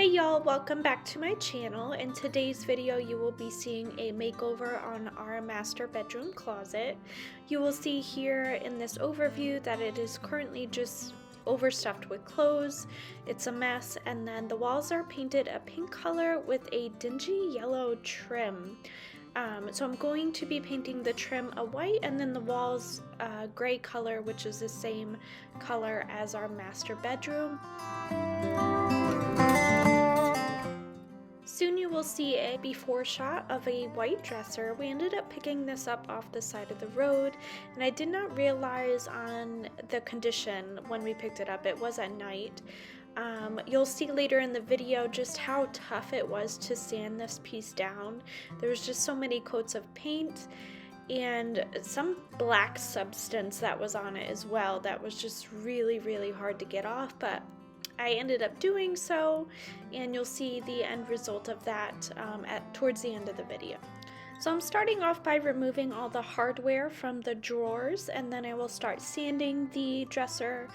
Hey y'all, welcome back to my channel. In today's video you will be seeing a makeover on our master bedroom closet. You will see here in this overview that it is currently just overstuffed with clothes. It's a mess, and then the walls are painted a pink color with a dingy yellow trim. So I'm going to be painting the trim a white and then the walls a gray color, which is the same color as our master bedroom. Soon you will see a before shot of a white dresser. We ended up picking this up off the side of the road, and I did not realize on the condition when we picked it up. It was at night. You'll see later in the video just how tough it was to sand this piece down. There was just so many coats of paint and some black substance that was on it as well that was just really hard to get off, but I ended up doing so, and you'll see the end result of that towards the end of the video. So I'm starting off by removing all the hardware from the drawers, and then I will start sanding the dresser.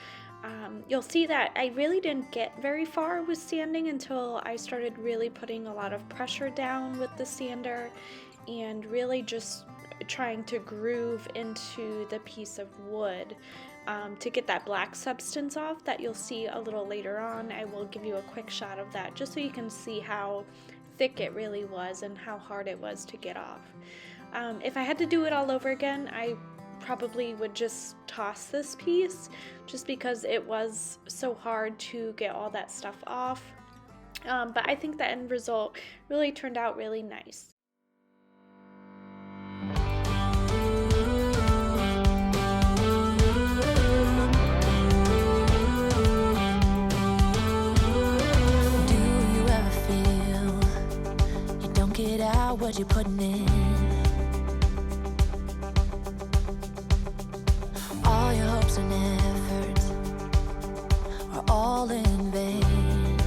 You'll see that I really didn't get very far with sanding until I started really putting a lot of pressure down with the sander and really just trying to groove into the piece of wood to get that black substance off that you'll see a little later on. I will give you a quick shot of that just so you can see how thick it really was and how hard it was to get off. If I had to do it all over again, I probably would just toss this piece just because it was so hard to get all that stuff off. But I think the end result really turned out really nice. What you putting in? All your hopes and efforts are all in vain.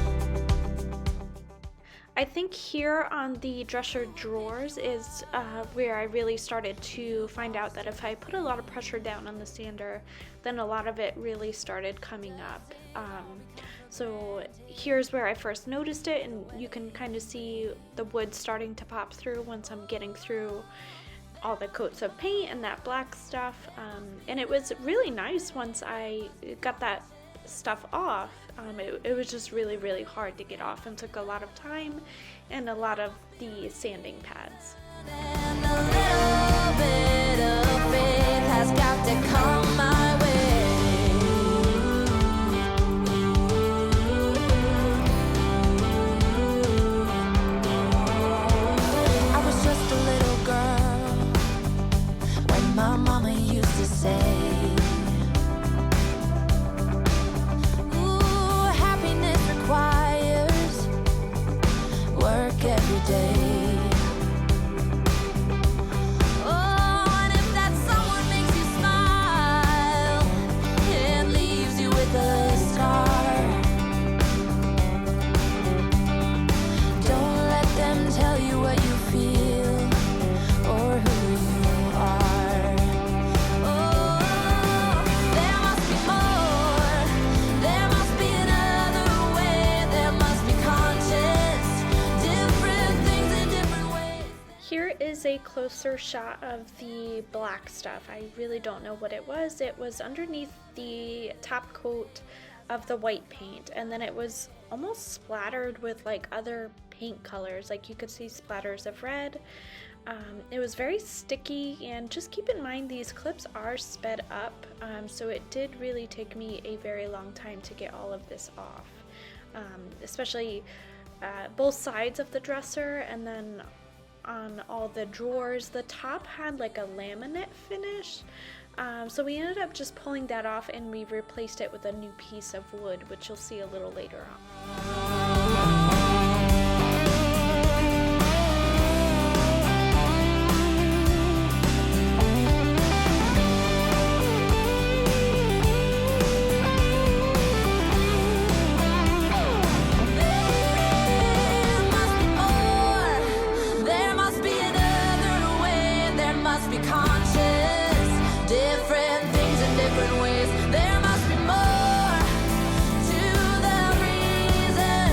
I think here on the dresser drawers is where I really started to find out that if I put a lot of pressure down on the sander, then a lot of it really started coming up. So here's where I first noticed it, and you can kind of see the wood starting to pop through once I'm getting through all the coats of paint and that black stuff. And it was really nice once I got that stuff off. It was just really hard to get off and took a lot of time and a lot of the sanding pads. And a little bit of faith has got to come my way. I was just a little girl when my mama used to say, every day. Oh, and if that someone makes you smile and leaves you with a scar, don't let them tell you what you feel or who you are. Oh, there must be more, there must be another way, there must be conscience. Here is a closer shot of the black stuff. I really don't know what it was. It was underneath the top coat of the white paint, and then it was almost splattered with like other paint colors. Like you could see splatters of red. It was very sticky, and just keep in mind these clips are sped up, so it did really take me a very long time to get all of this off, especially both sides of the dresser, and then on all the drawers. The top had like a laminate finish, so we ended up just pulling that off and we replaced it with a new piece of wood, which you'll see a little later on. Different ways, there must be more to the reason.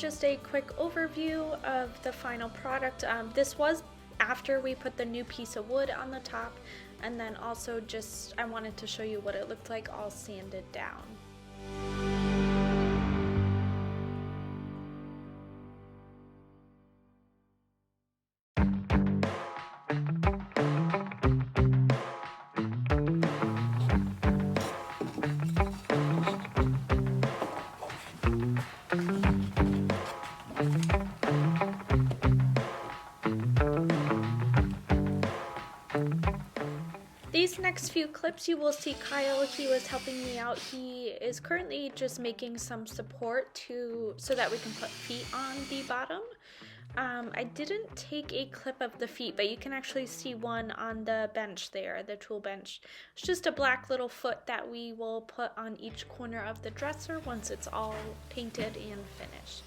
just a quick overview of the final product. This was after we put the new piece of wood on the top, and then also just I wanted to show you what it looked like all sanded down. These next few clips you will see Kyle, he was helping me out. He is currently just making some support so that we can put feet on the bottom. I didn't take a clip of the feet, but you can actually see one on the bench there, the tool bench. It's just a black little foot that we will put on each corner of the dresser once it's all painted and finished.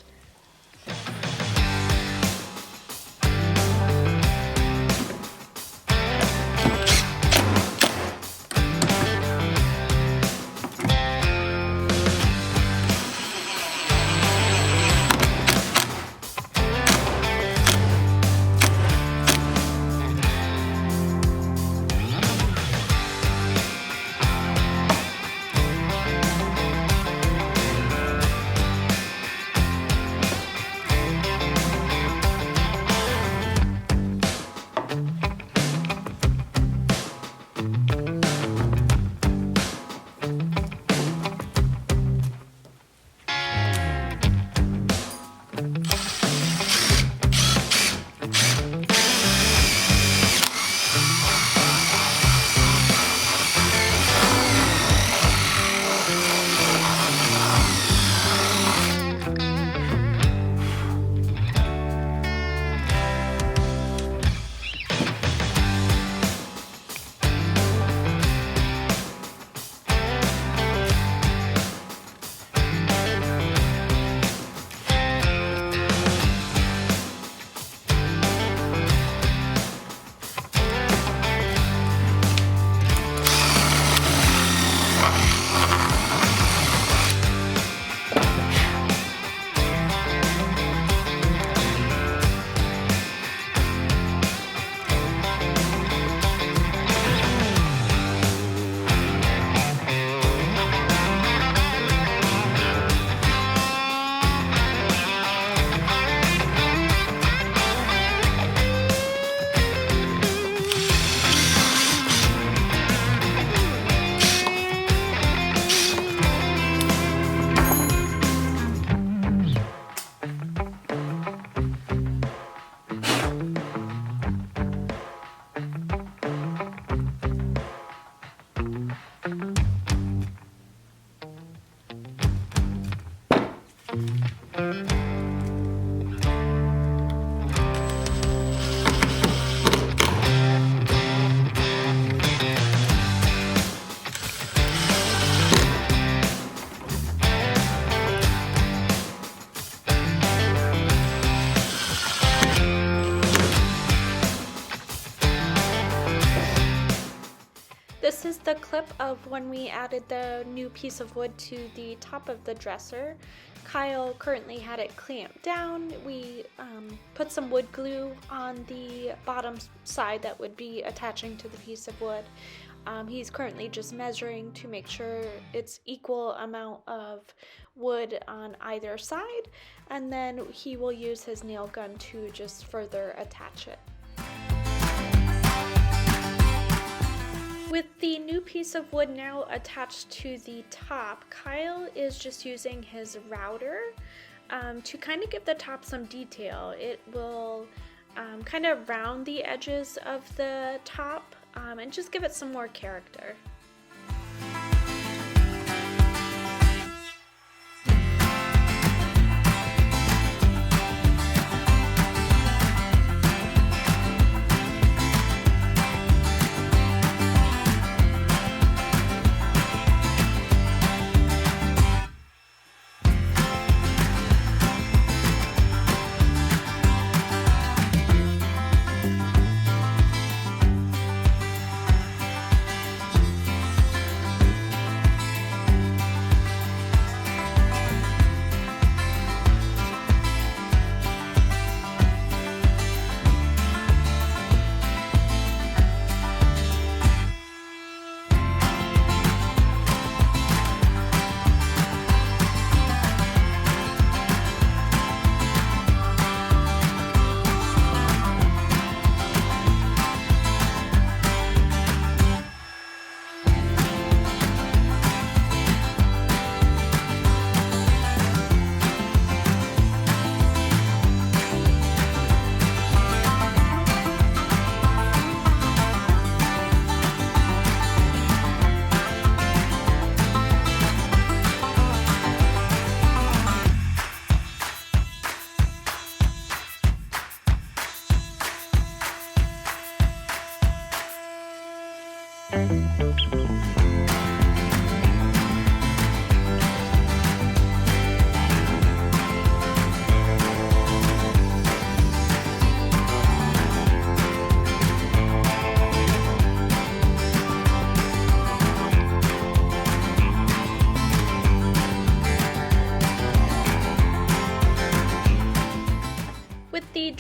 This is the clip of when we added the new piece of wood to the top of the dresser. Kyle currently had it clamped down. We put some wood glue on the bottom side that would be attaching to the piece of wood. He's currently just measuring to make sure it's equal amount of wood on either side, and then he will use his nail gun to just further attach it. With the new piece of wood now attached to the top, Kyle is just using his router to kind of give the top some detail. It will kind of round the edges of the top and just give it some more character.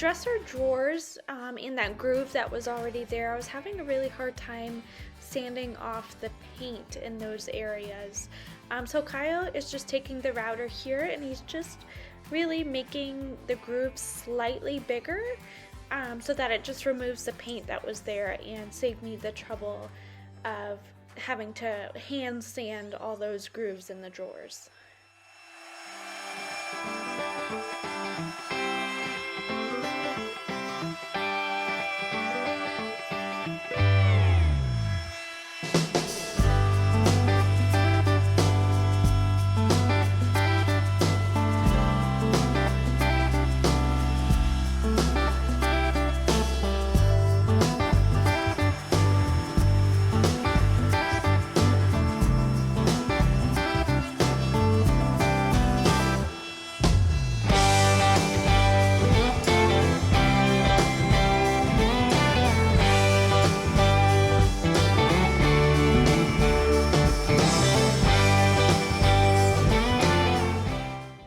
dresser drawers in that groove that was already there, I was having a really hard time sanding off the paint in those areas. So Kyle is just taking the router here and he's just really making the grooves slightly bigger so that it just removes the paint that was there and saved me the trouble of having to hand sand all those grooves in the drawers.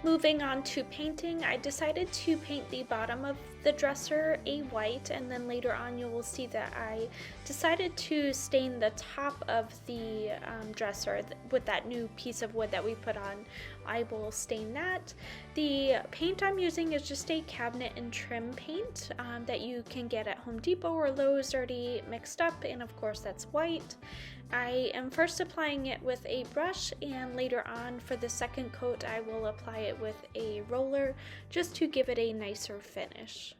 Moving on to painting, I decided to paint the bottom of the dresser a white, and then later on you will see that I decided to stain the top of the dresser with that new piece of wood that we put on. I will stain that. The paint I'm using is just a cabinet and trim paint that you can get at Home Depot or Lowe's already mixed up, and of course that's white. I am first applying it with a brush, and later on for the second coat I will apply it with a roller just to give it a nicer finish.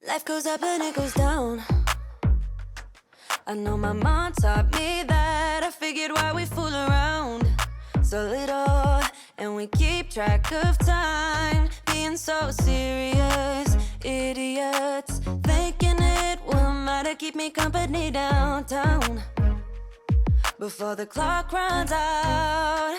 Life goes up and it goes down. I know my mom taught me that. I forget why we fool around so little, and we keep track of time, being so serious. Idiots, thinking it will matter, keep me company downtown before the clock runs out.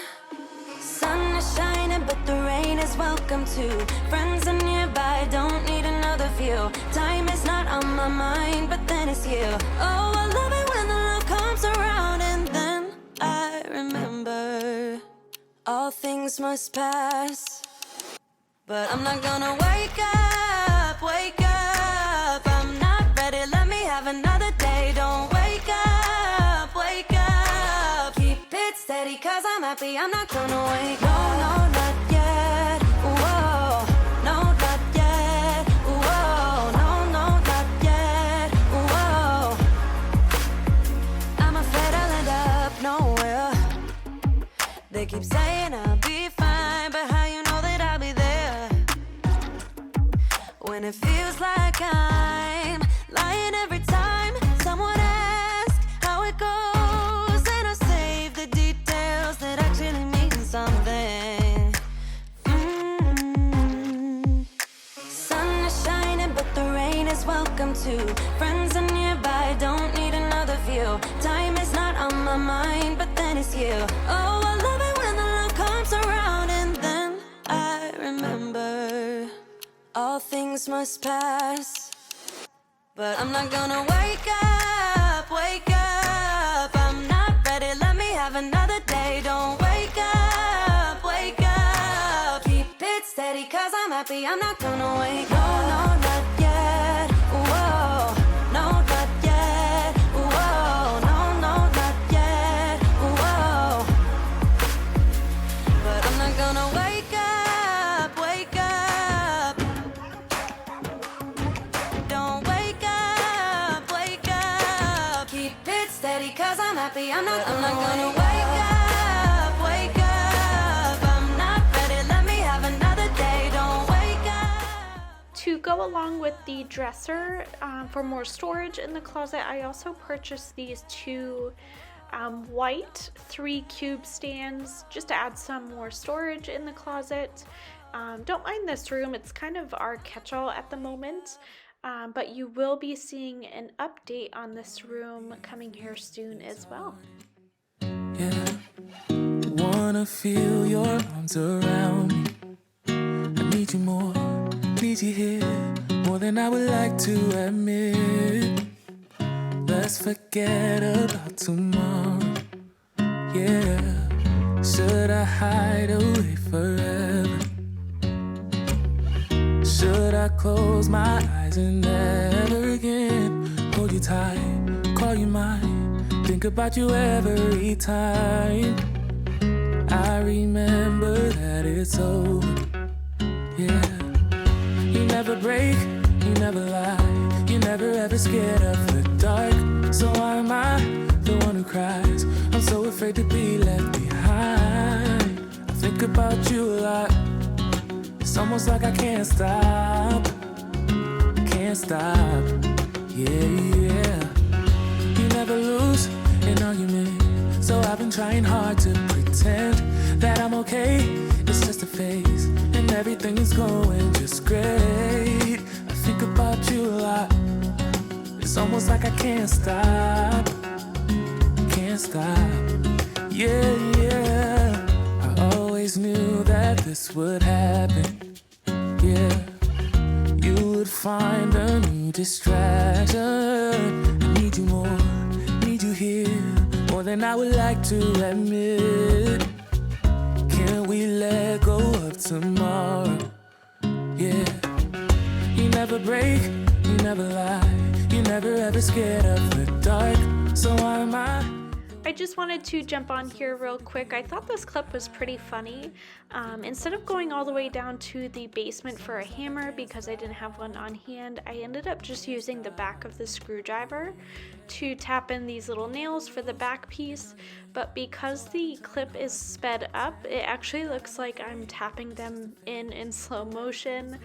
Sun is shining, but the rain is welcome too. Friends are nearby, don't need another view. Time is not on my mind, but then it's you. Oh, I love it when the love comes around, and then I remember all things must pass. But I'm not gonna wake up, wake up. I'm not ready, let me have another day. Don't wake up, wake up. Keep it steady, cause I'm happy, I'm not gonna wake up. No, no, not yet, whoa. No, not yet, whoa. No, no, not yet, whoa. I'm afraid I'll end up nowhere. They keep saying I'll be fine, but how you know that I'll be there when it feels like I'm lying every time someone asks how it goes, and I save the details that actually mean something. Sun is shining, but the rain is welcome too. Friends are nearby, don't need another view. Time is not on my mind, but then it's you. Oh, I love it when the love comes around, and then I remember all things must pass. But I'm not gonna wake up, wake up. I'm not ready, let me have another day. Don't wake up, wake up. Keep it steady, cause I'm happy, I'm not gonna wake up. No, no, not yet, whoa. No, not yet, whoa. No, no, not yet, whoa. But I'm not gonna wake up, wake up. Don't wake up, wake up. Keep it steady, cause I'm happy, I'm not gonna wake up, wake up. I'm not ready, let me have another day. Don't wake up. To go along with the dresser, for more storage in the closet, I also purchased these two white 3-cube stands just to add some more storage in the closet. Don't mind this room, it's kind of our catch-all at the moment, but you will be seeing an update on this room coming here soon as well. Yeah, wanna feel your arms around me. I need you more, need you here, more than I would like to admit. Let's forget about tomorrow. Yeah, should I hide away forever? Should I close my eyes and never again hold you tight, call you mine, think about you every time? I remember that it's over. Yeah, you never break, you never lie, you never ever scared of the dark. So why am I the one who cries? I'm so afraid to be left behind. I think about you a lot. It's almost like I can't stop, can't stop. Yeah, yeah. You never lose an argument, so I've been trying hard to pretend that I'm okay. It's just a phase, and everything is going just great. I think about you a lot. It's almost like I can't stop, can't stop. Yeah, yeah. I always knew that this would happen. Yeah, you would find a new distraction. I need you more, need you here, more than I would like to admit. Can we let go of tomorrow? Yeah, you never break, you never lie, you never ever scared of the dark. So why am I just wanted to jump on here real quick. I thought this clip was pretty funny. Instead of going all the way down to the basement for a hammer because I didn't have one on hand, I ended up just using the back of the screwdriver to tap in these little nails for the back piece. But because the clip is sped up, it actually looks like I'm tapping them in slow motion.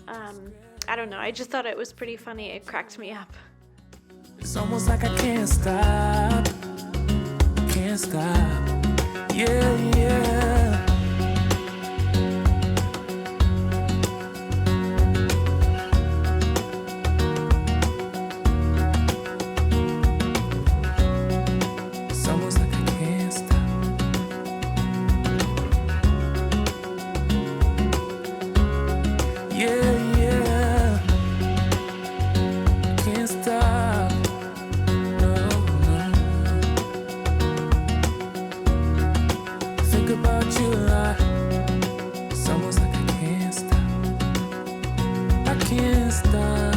I don't know, I just thought it was pretty funny. It cracked me up. It's almost like I can't stop, can't stop. Yeah, yeah. It's almost like I can't stop. Yeah, yeah. Can't stop. No, no. Think about you a lot. It's almost like I can't stop. I can't stop.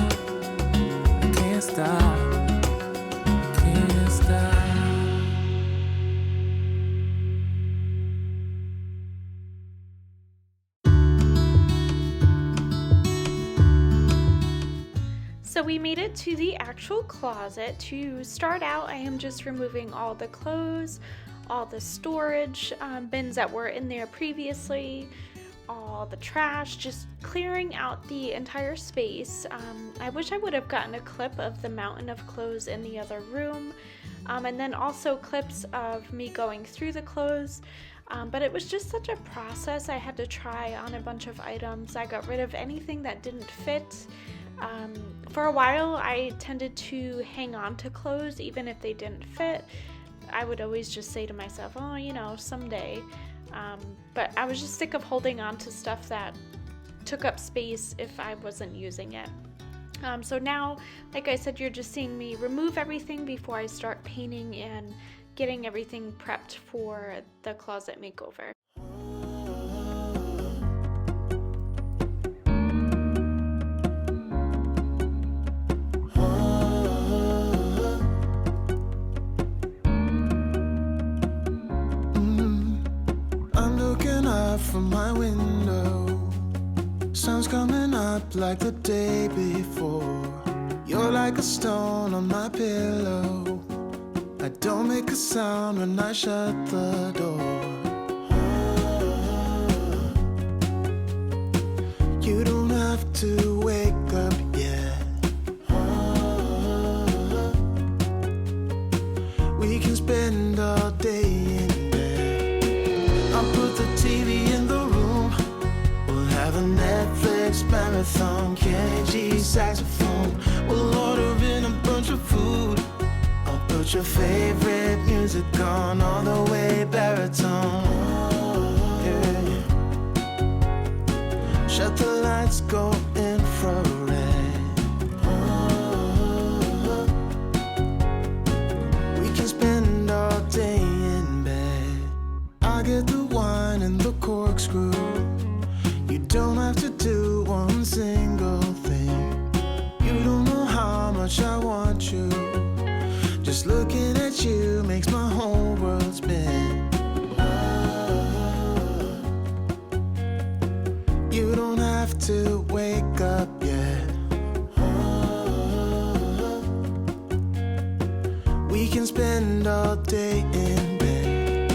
I can't stop. Can't stop. So we made it to the actual closet. To start out, I am just removing all the clothes, all the storage bins that were in there previously, all the trash, just clearing out the entire space. I wish I would have gotten a clip of the mountain of clothes in the other room, and then also clips of me going through the clothes. But it was just such a process. I had to try on a bunch of items. I got rid of anything that didn't fit. For a while, I tended to hang on to clothes even if they didn't fit. I would always just say to myself, oh, you know, someday. But I was just sick of holding on to stuff that took up space if I wasn't using it. So now, like I said, you're just seeing me remove everything before I start painting and getting everything prepped for the closet makeover. I'm looking out from my window. Sun's coming up like the day before. You're like a stone on my pillow. I don't make a sound when I shut the door. You don't have to wake up yet. We can spend all day in bed. I'll put the TV in the room. We'll have a Netflix marathon. Kenny G saxophone. We'll order in a bunch of food. Put your favorite music on all the way baritone. Yeah. Shut the lights, go infrared. We can spend all day in bed. I get the wine and the corkscrew. You don't have to do one single thing. You don't know how much I want you. Just looking at you makes my whole world spin. You don't have to wake up yet. We can spend all day in bed.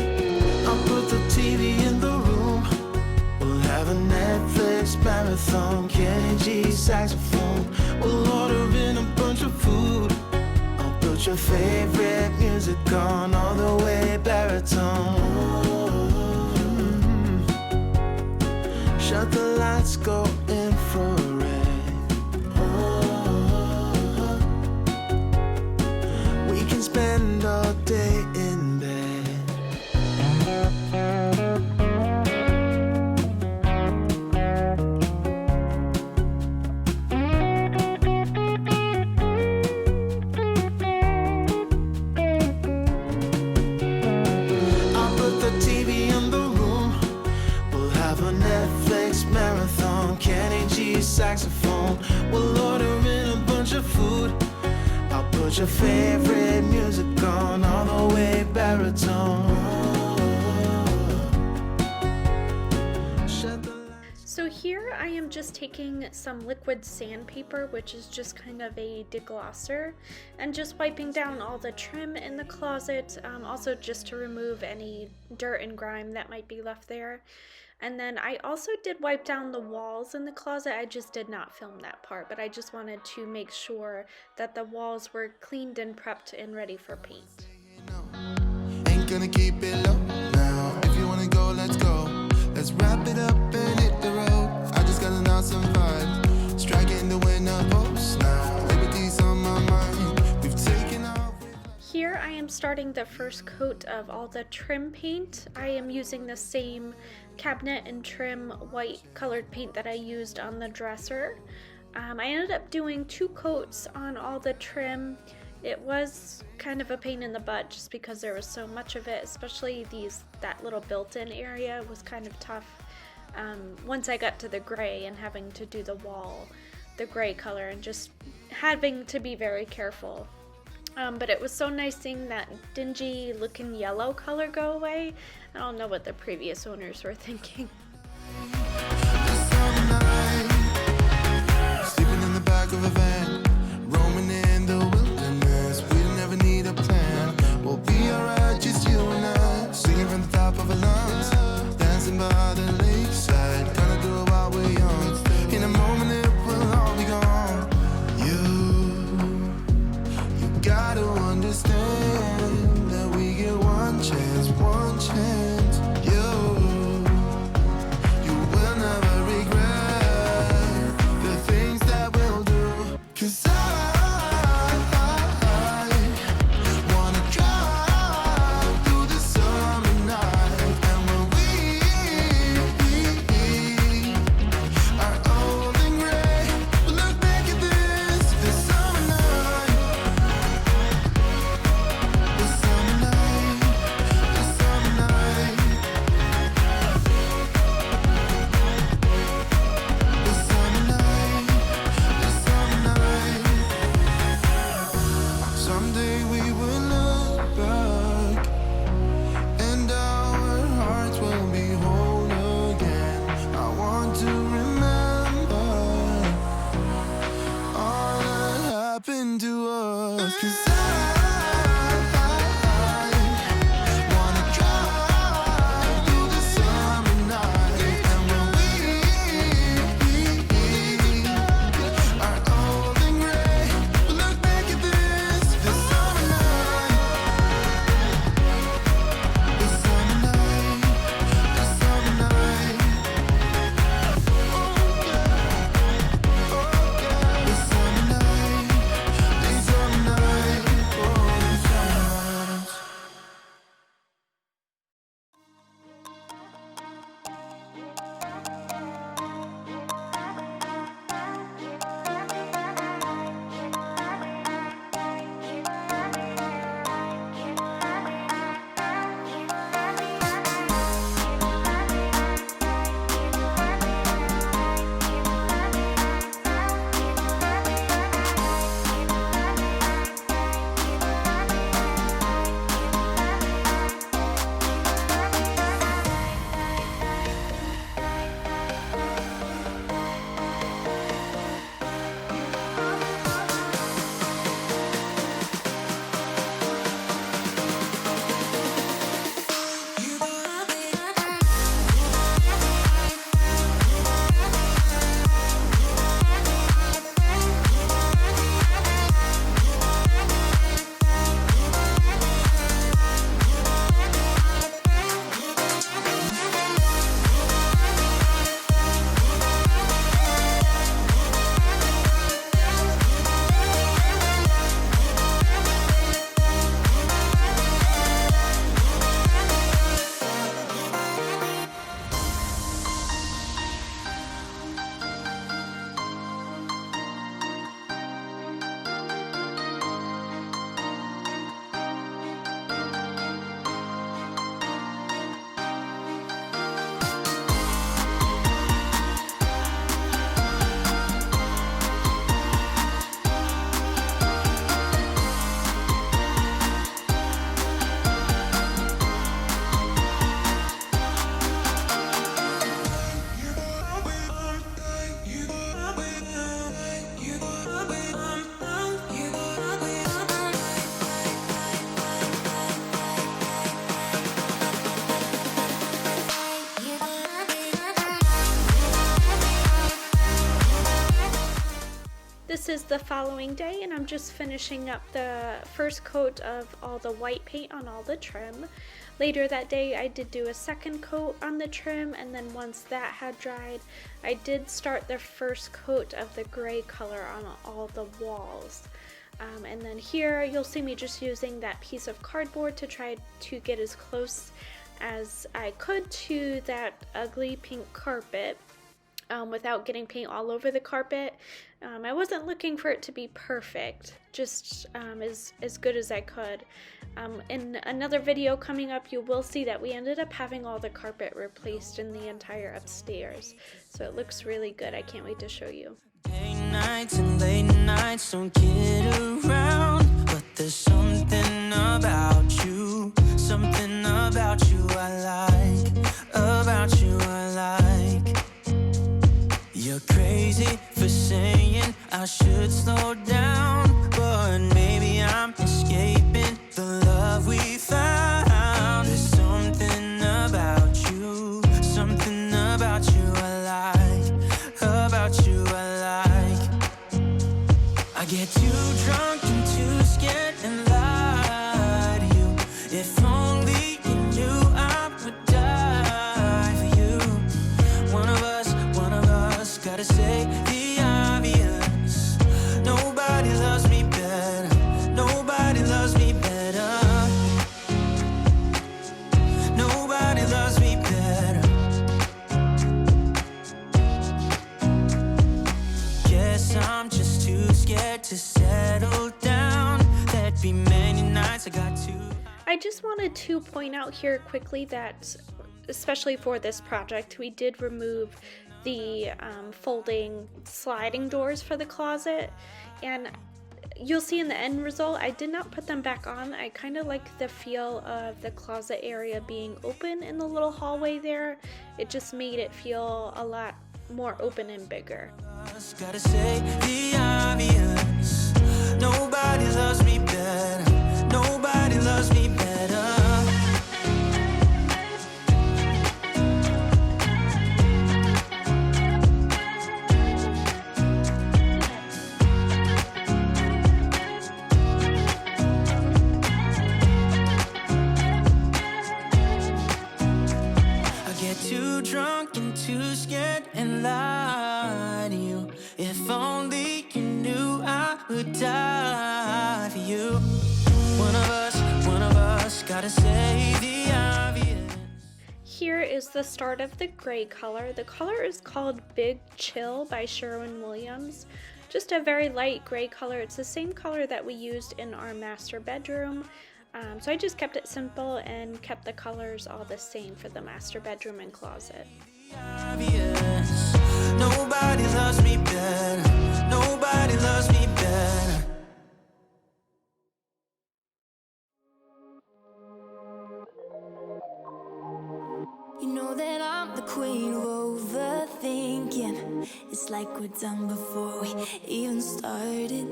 I'll put the TV in the room. We'll have a Netflix marathon. Kenny G saxophone. We'll order in a bunch of food. Put your favorite music on all the way baritone. Shut the lights, go infrared. We can spend all day in bed. Saxophone. We'll order in a bunch of food. I'll put your favorite music on all the way baritone. So here I am just taking some liquid sandpaper, which is just kind of a deglosser, and just wiping down all the trim in the closet, also just to remove any dirt and grime that might be left there. And then I also did wipe down the walls in the closet. I just did not film that part, but I just wanted to make sure that the walls were cleaned and prepped and ready for paint. Ain't gonna keep it low now. If you wanna go, let's go. Let's wrap it up and hit the road. I just got an awesome vibe, striking the winner post now. Liberty's on my mind. We've taken off. Here I am starting the first coat of all the trim paint. I am using the same cabinet and trim white colored paint that I used on the dresser. I ended up doing 2 coats on all the trim. It was kind of a pain in the butt just because there was so much of it, especially that little built-in area was kind of tough. Once I got to the gray and having to do the wall, the gray color, and just having to be very careful. But it was so nice seeing that dingy looking yellow color go away. I don't know what the previous owners were thinking. Sleeping in the back of a van, roaming in the wilderness. We don't ever need a plan. We'll be alright, just you and I. Singing from the top of our lungs, dancing by the lakeside. Gonna do it while we're young. In a moment it will all be gone. You gotta understand that we get one chance, one chance. You will never regret the things that we'll do. 'Cause I wanna drive through the summer night. And when we are old and gray, we'll look back at this summer night. The summer night, the summer night. The summer night, the summer night. Someday we will look back, and our hearts will be whole again. I want to remember all that happened to us. 'Cause I wanna drive through the summer night. And when we are old and gray, we'll look back at this summer night. The summer night, the summer night. Oh yeah, the summer night, the summer night, oh the summer night. This is the following day, and I'm just finishing up the first coat of all the white paint on all the trim. Later that day, I did do a second coat on the trim, and then once that had dried, I did start the first coat of the gray color on all the walls. And then here you'll see me just using that piece of cardboard to try to get as close as I could to that ugly pink carpet without getting paint all over the carpet. I wasn't looking for it to be perfect, just as good as I could. In another video coming up, you will see that we ended up having all the carpet replaced in the entire upstairs. So it looks really good. I can't wait to show you. Late nights and late nights don't get around, but there's something about you I like, about you I like. You're crazy for saying I should slow down, but maybe I'm escaping the love we found. There's something about you I like, about you I like. I get too drunk and too scared and lie to you. If only you knew I would die for you. One of us gotta say the obvious. Nobody loves me better. Nobody loves me better. Nobody loves me better. Guess I'm just too scared to settle down. There'd be many nights I got too. I just wanted to point out here quickly that, especially for this project, we did remove the folding sliding doors for the closet, and you'll see in the end result I did not put them back on. I kind of like the feel of the closet area being open in the little hallway there. It just made it feel a lot more open and bigger. Gotta say the obvious. Nobody loves me better. Nobody loves me better. I get too drunk and too scared and lie to you. If only you knew I would die for you. One of us gotta say the obvious. Here is the start of the gray color. The color is called Big Chill by Sherwin-Williams. Just a very light gray color. It's the same color that we used in our master bedroom. So I just kept it simple and kept the colors all the same for the master bedroom and closet. Obvious. Nobody loves me better. Nobody loves me better. You know that I'm the queen of overthinking. It's like we're done before we even started.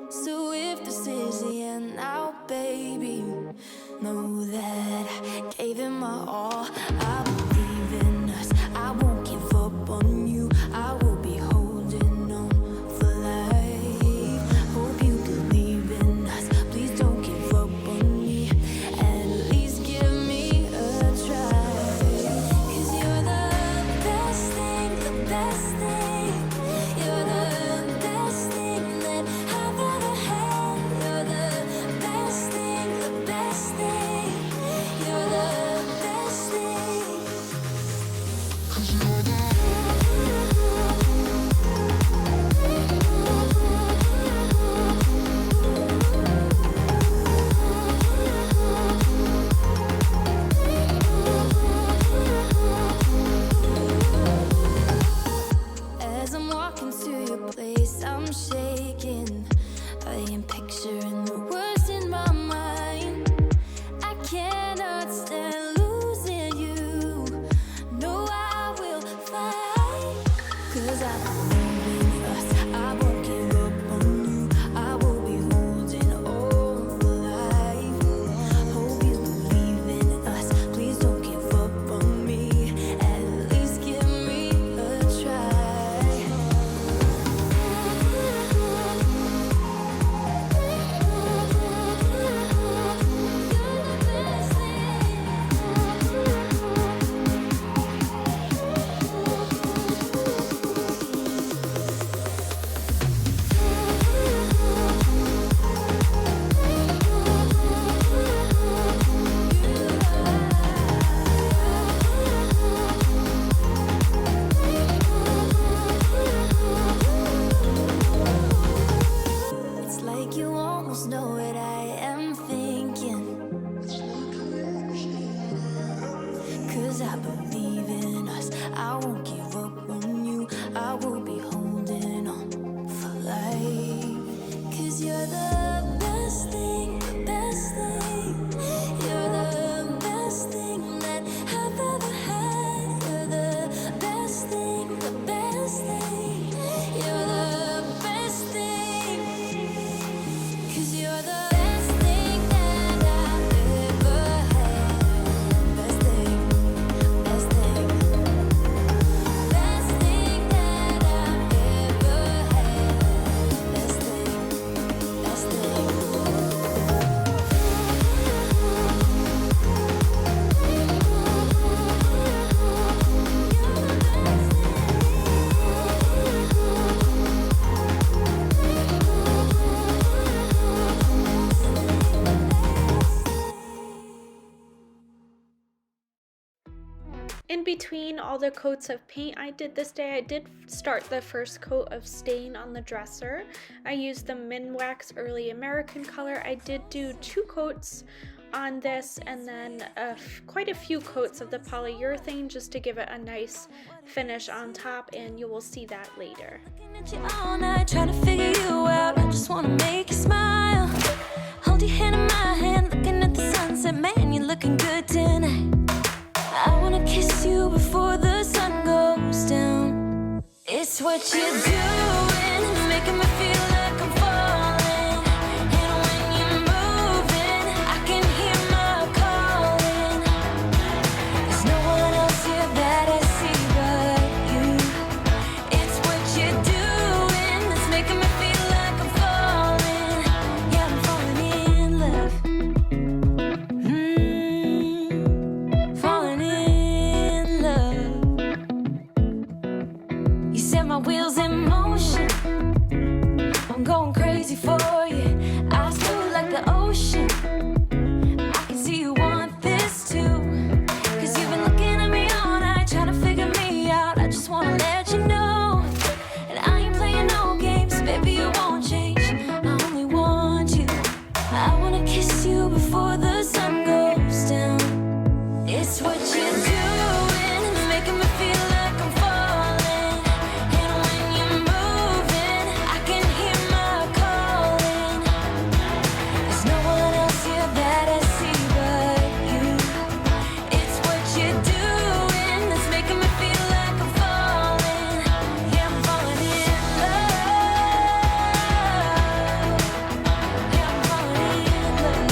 So if this is the end now, baby, know that I gave it my all. I believe in us. I won't give up on you. I will be holding on for life. Hope you believe in us. Please don't give up on me. At least give me a try. 'Cause you're the best thing, the best thing. You're the best thing that I've ever had. You're the best thing, the best thing. You're the best thing. 'Cause you're the As I'm walking to your place, I'm shaking. I am picturing the words in my mind. I cannot stand losing you. No, I will fight. 'Cause I believe in us. I won't give up on you. I will be holding on for life. Hope you believe in us. Please don't give up on me. At least give me a try. In between all the coats of paint I did this day, I did start the first coat of stain on the dresser. I used the Minwax Early American color. I did do 2 coats on this, and then quite a few coats of the polyurethane just to give it a nice finish on top, and you will see that later. Looking at you all night, trying to figure you out. I just wanna make you smile. Hold your hand in my hand, looking at the sunset. Man, you're looking good tonight. I wanna kiss you before the sun goes down. It's what you're doing, making me feel like I'm falling. And when you're moving, I can hear my calling. There's no one else here that I see but you. It's what you're doing that's making me feel like I'm falling. Yeah, I'm falling in love. Falling in love. You set my wheels in motion. I'm going crazy for you. Eyes blue like the ocean. I can see you want this too. Cause you've been looking at me all night, trying to figure me out. I just wanna let you know. And I ain't playing no games, baby, you won't change. I only want you. I wanna kiss you before the sun goes down. It's what you're doing, making me feel like I'm falling. And when you're moving, I can hear my calling. There's no one else here that I see but you. It's what you're doing that's making me feel like I'm falling. Yeah, I'm falling in love. Yeah, I'm falling in love.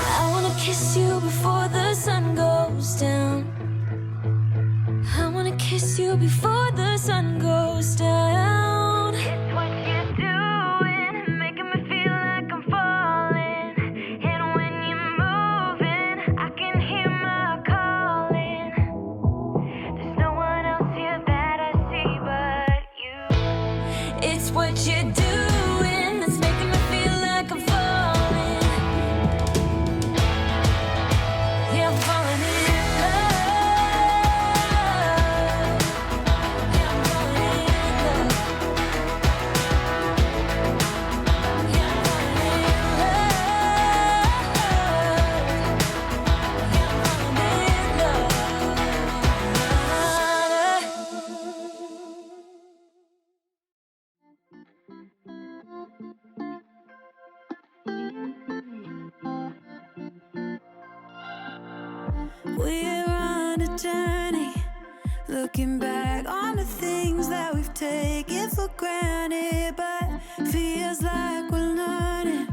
I wanna kiss you before the sun goes down. I wanna kiss you before the sun goes down. It's what you're doing, making me feel like I'm falling. And when you're moving, I can hear my calling. There's no one else here that I see but you. It's what you're doing that's making me feel like I'm falling. Yeah, I'm falling in love. Yeah, I'm falling in love. Yeah, I'm falling in love. Yeah, I'm falling in love. We're on a journey, looking back on the things that we've taken for granted, but feels like we're learning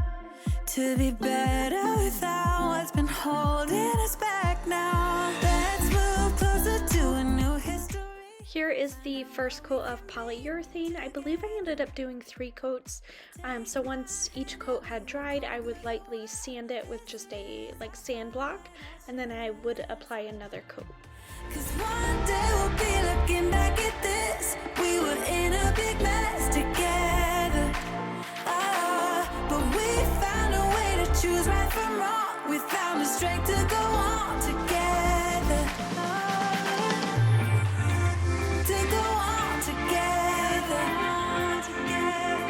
to be better without what's been holding us back now. Let's move closer to a new history. Here is the first coat of polyurethane. I believe I ended up doing 3 coats. So once each coat had dried, I would lightly sand it with just a sand block, and then I would apply another coat. Cause one day we'll be looking back at this. We were in a big mess together. But we found a way to choose right from wrong. We found the strength to go on together. To go on together. Yeah.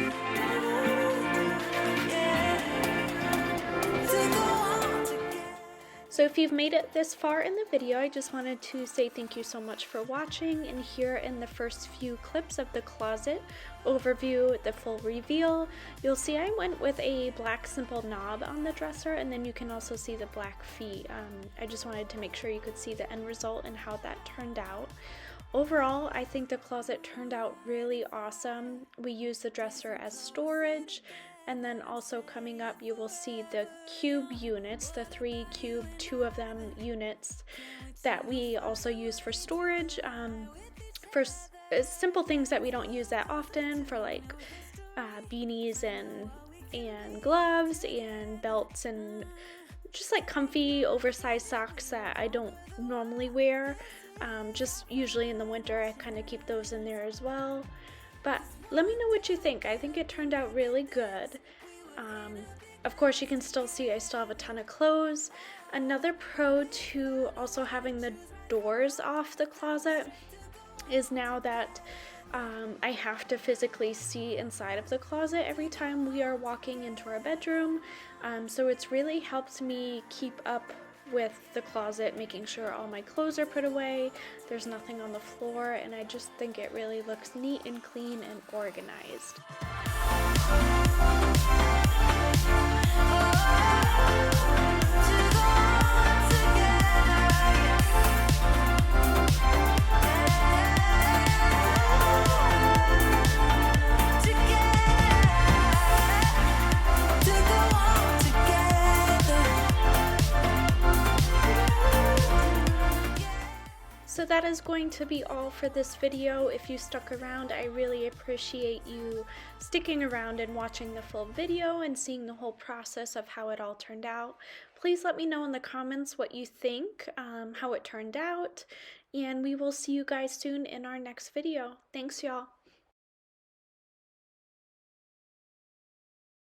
To go on together. So if you've made it this far in the video, I just wanted to say thank you so much for watching, and here in the first few clips of the closet overview, the full reveal, you'll see I went with a black simple knob on the dresser, and then you can also see the black feet. I just wanted to make sure you could see the end result and how that turned out. Overall, I think the closet turned out really awesome. We used the dresser as storage, and then also coming up you will see the cube units, the 3 cube, 2 of them units that we also use for storage, for simple things that we don't use that often, for beanies and gloves and belts and just like comfy oversized socks that I don't normally wear. Just usually in the winter I kind of keep those in there as well. But let me know what you think. I think it turned out really good. Of course, you can still see I still have a ton of clothes. Another pro to also having the doors off the closet is now that I have to physically see inside of the closet every time we are walking into our bedroom. So it's really helped me keep up with the closet, making sure all my clothes are put away, there's nothing on the floor, and I just think it really looks neat and clean and organized. So that is going to be all for this video. If you stuck around, I really appreciate you sticking around and watching the full video and seeing the whole process of how it all turned out. Please let me know in the comments what you think, how it turned out, and we will see you guys soon in our next video. Thanks, y'all.